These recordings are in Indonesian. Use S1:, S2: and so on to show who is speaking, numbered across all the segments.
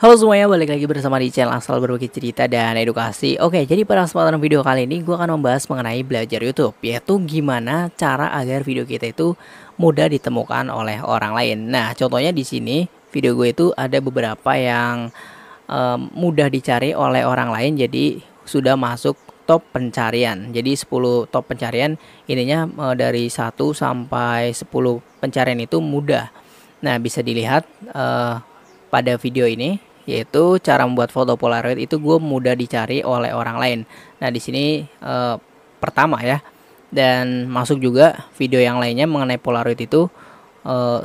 S1: Halo semuanya, balik lagi bersama di channel Asal Berbagi Cerita dan Edukasi. Oke, jadi pada kesempatan video kali ini gue akan membahas mengenai belajar YouTube, yaitu gimana cara agar video kita itu mudah ditemukan oleh orang lain. Nah, contohnya di sini video gue itu ada beberapa yang mudah dicari oleh orang lain, jadi sudah masuk top pencarian. Jadi 10 top pencarian ininya dari 1 sampai 10 pencarian itu mudah. Nah, bisa dilihat pada video ini, yaitu cara membuat foto Polaroid itu gue mudah dicari oleh orang lain. Nah, di sini pertama ya, dan masuk juga video yang lainnya mengenai Polaroid itu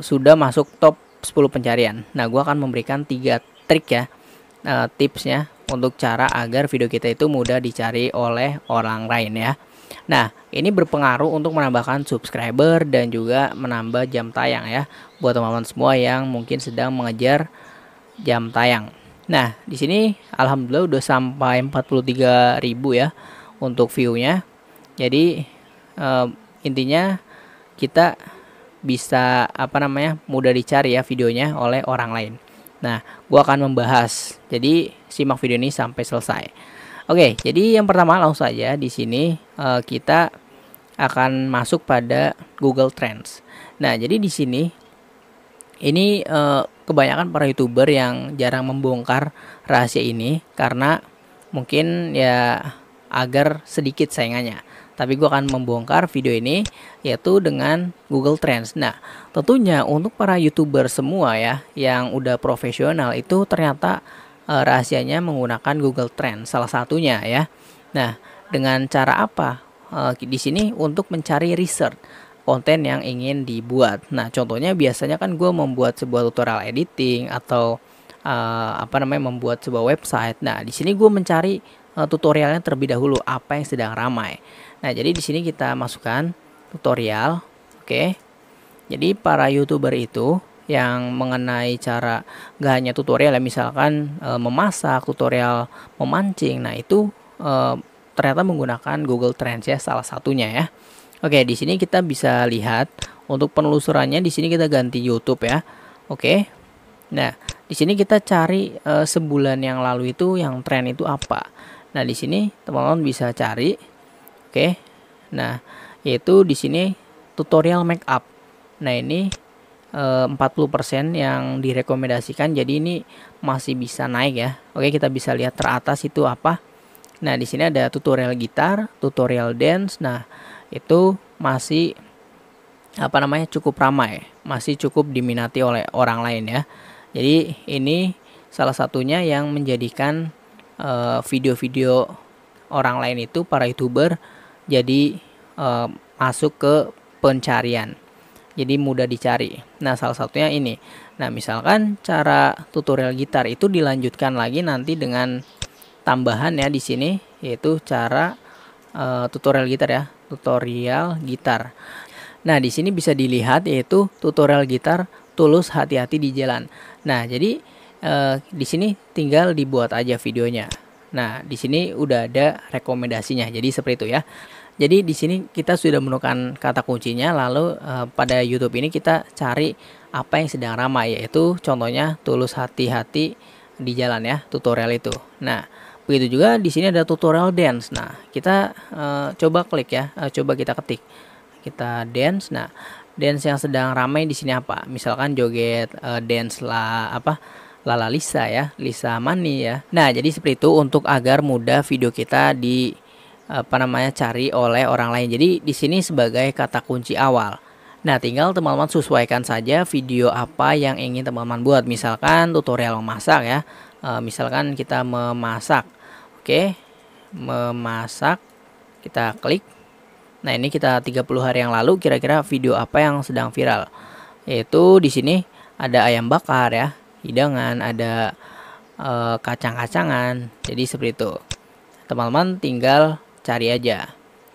S1: sudah masuk top 10 pencarian. Nah, gue akan memberikan 3 trik ya, tipsnya untuk cara agar video kita itu mudah dicari oleh orang lain ya. Nah, ini berpengaruh untuk menambahkan subscriber dan juga menambah jam tayang ya, buat teman-teman semua yang mungkin sedang mengejar jam tayang. Nah, di sini alhamdulillah udah sampai 43.000 ya untuk view-nya. Jadi intinya kita bisa mudah dicari ya videonya oleh orang lain. Nah, gua akan membahas. Jadi simak video ini sampai selesai. Oke, jadi yang pertama langsung saja di sini kita akan masuk pada Google Trends. Nah, jadi di sini ini kebanyakan para YouTuber yang jarang membongkar rahasia ini karena mungkin ya agar sedikit saingannya. Tapi gue akan membongkar video ini yaitu dengan Google Trends. Nah, tentunya untuk para YouTuber semua ya yang udah profesional itu ternyata rahasianya menggunakan Google Trends salah satunya ya. Nah, dengan cara apa? Di sini untuk mencari research konten yang ingin dibuat. Nah, contohnya biasanya kan gue membuat sebuah tutorial editing atau membuat sebuah website. Nah, di sini gue mencari tutorialnya terlebih dahulu apa yang sedang ramai. Nah, jadi di sini kita masukkan tutorial. Oke. Jadi para YouTuber itu yang mengenai cara gak hanya tutorial ya, misalkan memasak, tutorial memancing. Nah, itu ternyata menggunakan Google Trends ya salah satunya ya. Oke, di sini kita bisa lihat untuk penelusurannya di sini kita ganti YouTube ya. Oke. Nah, di sini kita cari sebulan yang lalu itu yang tren itu apa. Nah, di sini teman-teman bisa cari. Oke. Nah, yaitu di sini tutorial make up. Nah, ini 40% yang direkomendasikan. Jadi ini masih bisa naik ya. Oke, kita bisa lihat teratas itu apa. Nah, di sini ada tutorial gitar, tutorial dance. Nah, itu masih cukup ramai, masih cukup diminati oleh orang lain ya. Jadi ini salah satunya yang menjadikan video-video orang lain itu para YouTuber jadi masuk ke pencarian. Jadi mudah dicari. Nah, salah satunya ini. Nah, misalkan cara tutorial gitar itu dilanjutkan lagi nanti dengan tambahan ya di sini, yaitu cara tutorial gitar ya, tutorial gitar. Nah, di sini bisa dilihat yaitu tutorial gitar tulus hati-hati di jalan. Nah, jadi di sini tinggal dibuat aja videonya. Nah, di sini udah ada rekomendasinya. Jadi seperti itu ya. Jadi di sini kita sudah menemukan kata kuncinya, lalu pada YouTube ini kita cari apa yang sedang ramai, yaitu contohnya tulus hati-hati di jalan ya, tutorial itu. Nah, begitu juga di sini ada tutorial dance. Nah, kita coba klik ya, coba kita ketik, kita dance. Nah, dance yang sedang ramai di sini apa? Misalkan joget dance Lala Lisa ya, Lisa Mani ya. Nah, jadi seperti itu untuk agar mudah video kita di cari oleh orang lain. Jadi di sini sebagai kata kunci awal. Nah, tinggal teman-teman sesuaikan saja video apa yang ingin teman-teman buat. Misalkan tutorial memasak ya. Misalkan kita memasak. Oke, memasak, kita klik. Nah, ini kita 30 hari yang lalu kira-kira video apa yang sedang viral. Yaitu di sini ada ayam bakar ya, hidangan, ada kacang-kacangan. Jadi seperti itu. Teman-teman tinggal cari aja.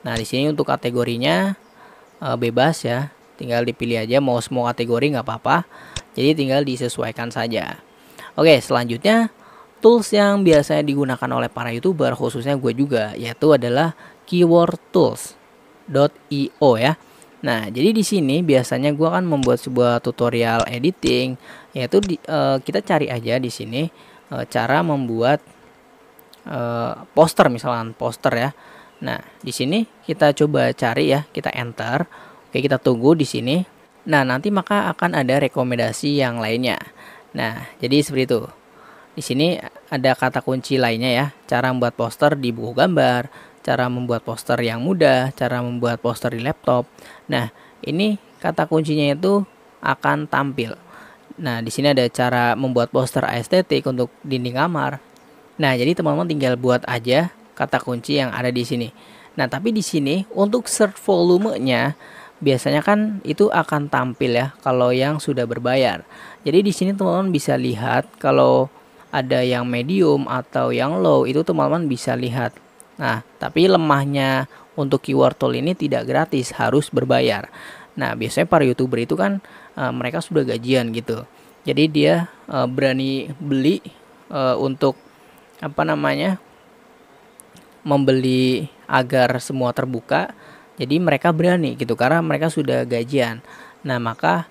S1: Nah, di sini untuk kategorinya bebas ya. Tinggal dipilih aja mau semua kategori nggak apa-apa. Jadi tinggal disesuaikan saja. Oke, selanjutnya tools yang biasanya digunakan oleh para YouTuber, khususnya gue juga, yaitu adalah keywordtools.io ya. Nah, jadi di sini biasanya gue akan membuat sebuah tutorial editing, yaitu kita cari aja di sini cara membuat poster, misalkan poster ya. Nah, di sini kita coba cari ya, kita enter. Oke, kita tunggu di sini. Nah, nanti maka akan ada rekomendasi yang lainnya. Nah, jadi seperti itu. Di sini ada kata kunci lainnya ya, cara membuat poster di buku gambar, cara membuat poster yang mudah, cara membuat poster di laptop. Nah, ini kata kuncinya itu akan tampil. Nah, di sini ada cara membuat poster estetik untuk dinding kamar. Nah, jadi teman-teman tinggal buat aja kata kunci yang ada di sini. Nah, tapi di sini untuk search volumenya biasanya kan itu akan tampil ya kalau yang sudah berbayar. Jadi di sini teman-teman bisa lihat kalau ada yang medium atau yang low, itu teman-teman bisa lihat. Nah, tapi lemahnya untuk keyword tool ini tidak gratis, harus berbayar. Nah, biasanya para YouTuber itu kan mereka sudah gajian gitu. Jadi dia berani beli untuk membeli agar semua terbuka. Jadi mereka berani gitu karena mereka sudah gajian. Nah, maka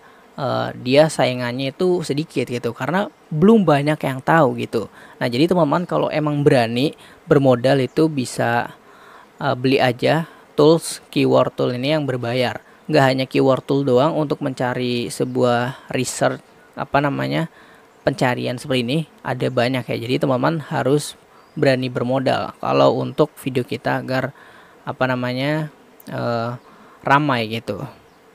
S1: dia saingannya itu sedikit gitu karena belum banyak yang tahu gitu. Nah, jadi teman-teman kalau emang berani bermodal itu bisa beli aja tools keyword tool ini yang berbayar. Nggak hanya keyword tool doang untuk mencari sebuah research pencarian seperti ini, ada banyak ya. Jadi teman-teman harus berani bermodal kalau untuk video kita agar ramai gitu.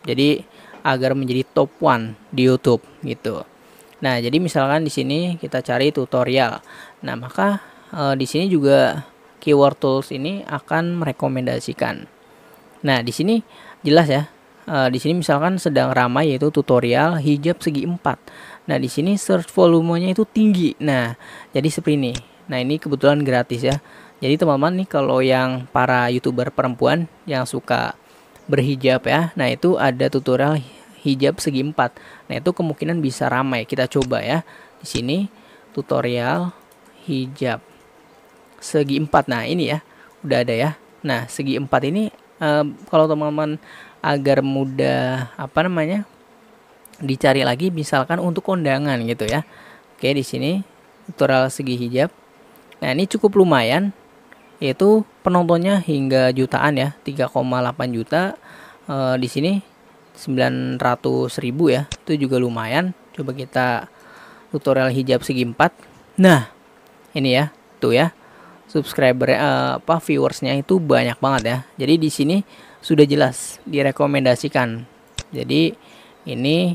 S1: Jadi agar menjadi top one di YouTube gitu. Nah, jadi misalkan di sini kita cari tutorial. Nah, maka di sini juga keyword tools ini akan merekomendasikan. Nah, di sini jelas ya. Di sini misalkan sedang ramai yaitu tutorial hijab segi 4. Nah, di sini search volumenya itu tinggi. Nah, jadi seperti ini. Nah, ini kebetulan gratis ya. Jadi teman-teman nih kalau yang para YouTuber perempuan yang suka berhijab ya. Nah, itu ada tutorial hijab segi 4. Nah, itu kemungkinan bisa ramai. Kita coba ya. Di sini tutorial hijab segi 4. Nah, ini ya. Udah ada ya. Nah, segi 4 ini kalau teman-teman agar mudah dicari lagi misalkan untuk kondangan gitu ya. Oke, di sini tutorial segi hijab. Nah, ini cukup lumayan. Yaitu penontonnya hingga jutaan ya, 3,8 juta. Di sini 900.000 ya, itu juga lumayan. Coba kita tutorial hijab segi 4. Nah, ini ya, tuh ya, subscriber viewersnya itu banyak banget ya. Jadi di sini sudah jelas direkomendasikan. Jadi ini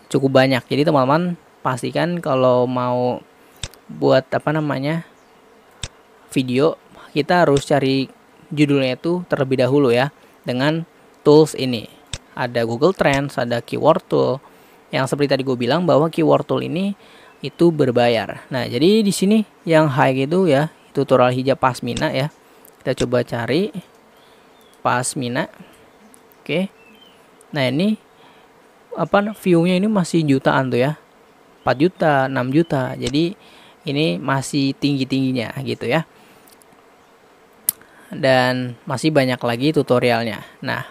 S1: cukup banyak. Jadi teman-teman pastikan kalau mau buat video, kita harus cari judulnya itu terlebih dahulu ya dengan tools ini. Ada Google Trends, ada keyword tool. Yang seperti tadi gue bilang bahwa keyword tool ini itu berbayar. Nah, jadi di sini yang high itu ya tutorial hijab pasmina ya. Kita coba cari pasmina. Oke. Nah, ini view-nya ini masih jutaan tuh ya. 4 juta, 6 juta. Jadi ini masih tinggi-tingginya gitu ya. Dan masih banyak lagi tutorialnya. Nah,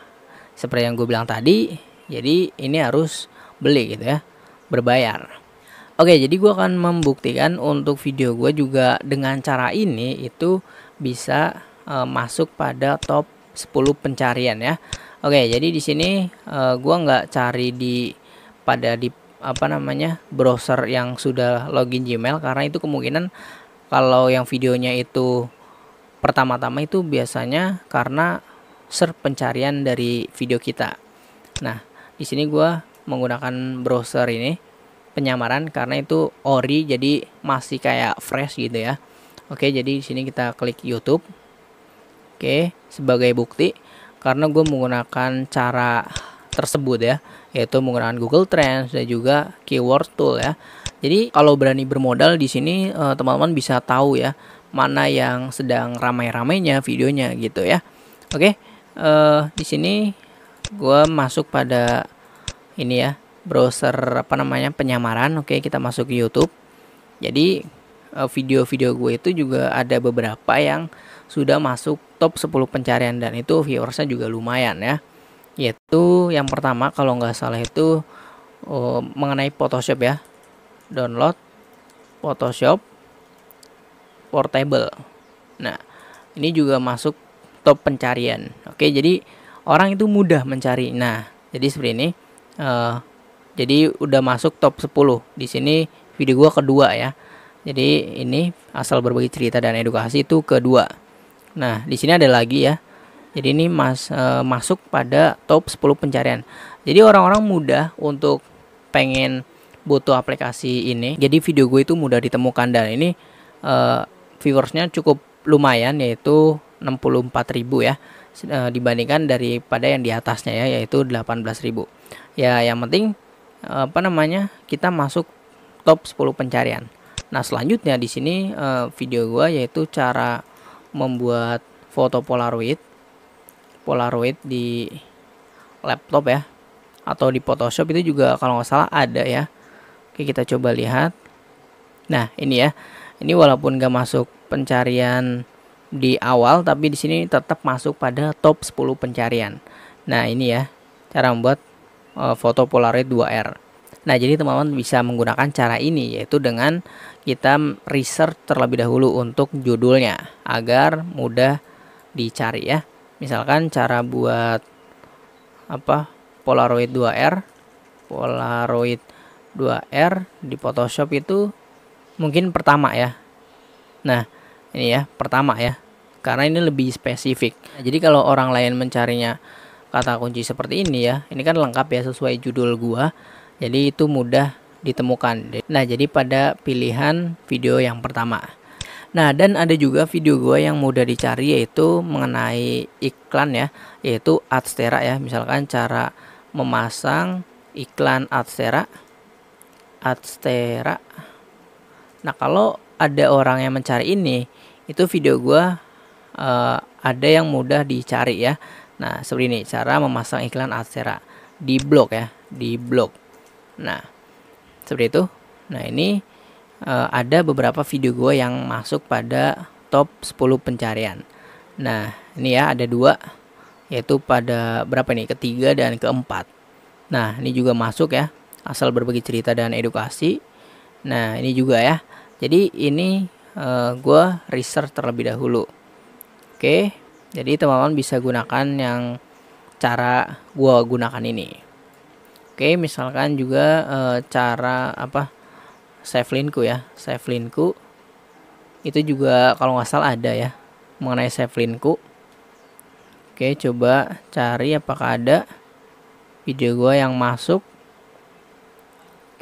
S1: seperti yang gue bilang tadi, jadi ini harus beli gitu ya, berbayar. Oke, jadi gue akan membuktikan untuk video gue juga dengan cara ini itu bisa masuk pada top 10 pencarian ya. Oke, jadi di sini gue nggak cari di browser yang sudah login Gmail karena itu kemungkinan kalau yang videonya itu pertama-tama itu biasanya karena search pencarian dari video kita. Nah, di sini gue menggunakan browser ini penyamaran karena itu ori, jadi masih kayak fresh gitu ya. Oke, jadi di sini kita klik YouTube. Oke, sebagai bukti karena gue menggunakan cara tersebut ya, yaitu menggunakan Google Trends dan juga keyword tool ya. Jadi kalau berani bermodal di sini teman-teman bisa tahu ya mana yang sedang ramai-ramainya videonya gitu ya. Oke, di sini gue masuk pada ini ya, browser penyamaran. Oke, kita masuk ke YouTube. Jadi video-video gue itu juga ada beberapa yang sudah masuk top 10 pencarian dan itu viewersnya juga lumayan ya. Yaitu yang pertama kalau nggak salah itu mengenai Photoshop ya. Download Photoshop. portable. Nah, ini juga masuk top pencarian. Oke, jadi orang itu mudah mencari. Nah, jadi seperti ini. Jadi udah masuk top 10. Di sini video gua kedua ya. Jadi ini asal berbagi cerita dan edukasi itu kedua. Nah, di sini ada lagi ya. Jadi ini masuk pada top 10 pencarian. Jadi orang-orang mudah untuk pengen butuh aplikasi ini. Jadi video gue itu mudah ditemukan dan ini viewersnya cukup lumayan, yaitu 64.000 ya, dibandingkan daripada yang di atasnya ya, yaitu 18.000. Ya, yang penting kita masuk top 10 pencarian. Nah, selanjutnya di sini video gue yaitu cara membuat foto Polaroid di laptop ya, atau di Photoshop itu juga kalau nggak salah ada ya. Oke, kita coba lihat. Nah, ini ya. Ini walaupun nggak masuk pencarian di awal, tapi di sini tetap masuk pada top 10 pencarian. Nah, ini ya cara membuat foto Polaroid 2R. Nah, jadi teman-teman bisa menggunakan cara ini, yaitu dengan kita research terlebih dahulu untuk judulnya agar mudah dicari ya. Misalkan cara buat Polaroid 2R di Photoshop itu mungkin pertama ya. Nah, ini ya pertama ya, karena ini lebih spesifik. Nah, jadi kalau orang lain mencarinya kata kunci seperti ini ya, ini kan lengkap ya sesuai judul gua, jadi itu mudah ditemukan. Nah, jadi pada pilihan video yang pertama. Nah, dan ada juga video gua yang mudah dicari, yaitu mengenai iklan ya, yaitu Adstera ya. Misalkan cara memasang iklan Adstera. Nah, kalau ada orang yang mencari ini, itu video gua ada yang mudah dicari ya. Nah, seperti ini cara memasang iklan Adstera di blog ya, di blog. Nah, seperti itu. Nah, ini ada beberapa video gue yang masuk pada top 10 pencarian. Nah, ini ya ada dua, yaitu pada berapa nih, ketiga dan keempat. Nah, ini juga masuk ya, asal berbagi cerita dan edukasi. Nah, ini juga ya. Jadi ini gue research terlebih dahulu. Oke, jadi teman-teman bisa gunakan yang cara gue gunakan ini. Oke, misalkan juga cara save linku ya, save linku itu juga kalau nggak salah ada ya, mengenai save linku. Oke, coba cari apakah ada video gue yang masuk.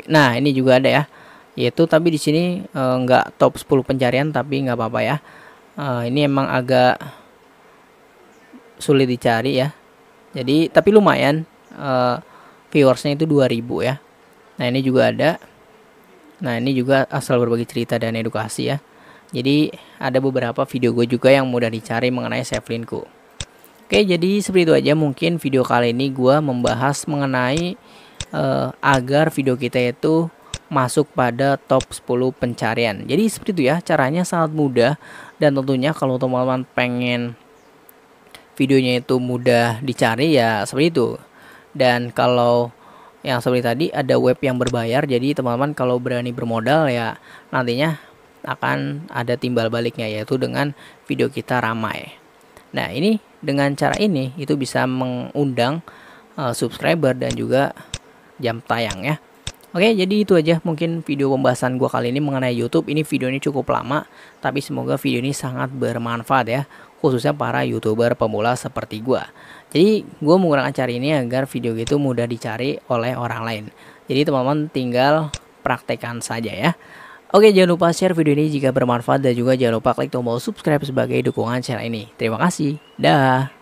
S1: Nah, ini juga ada ya, yaitu tapi di sini nggak top 10 pencarian, tapi nggak apa-apa ya. Ini emang agak sulit dicari ya, jadi tapi lumayan, viewersnya itu 2000 ya. Nah, ini juga ada. Nah, ini juga asal berbagi cerita dan edukasi ya. Jadi ada beberapa video gue juga yang mudah dicari mengenai save linku. Oke, jadi seperti itu aja mungkin video kali ini gue membahas mengenai agar video kita itu masuk pada top 10 pencarian. Jadi seperti itu ya, caranya sangat mudah, dan tentunya kalau teman-teman pengen videonya itu mudah dicari ya seperti itu. Dan kalau yang seperti tadi ada web yang berbayar, jadi teman-teman kalau berani bermodal ya nantinya akan ada timbal baliknya, yaitu dengan video kita ramai. Nah, ini dengan cara ini itu bisa mengundang subscriber dan juga jam tayang ya. Oke, jadi itu aja mungkin video pembahasan gua kali ini mengenai YouTube. Ini video ini cukup lama, tapi semoga video ini sangat bermanfaat ya, khususnya para YouTuber pemula seperti gua. Jadi gua menggunakan cara ini agar video itu mudah dicari oleh orang lain. Jadi teman-teman tinggal praktekkan saja ya. Oke, jangan lupa share video ini jika bermanfaat, dan juga jangan lupa klik tombol subscribe sebagai dukungan channel ini. Terima kasih. Dah.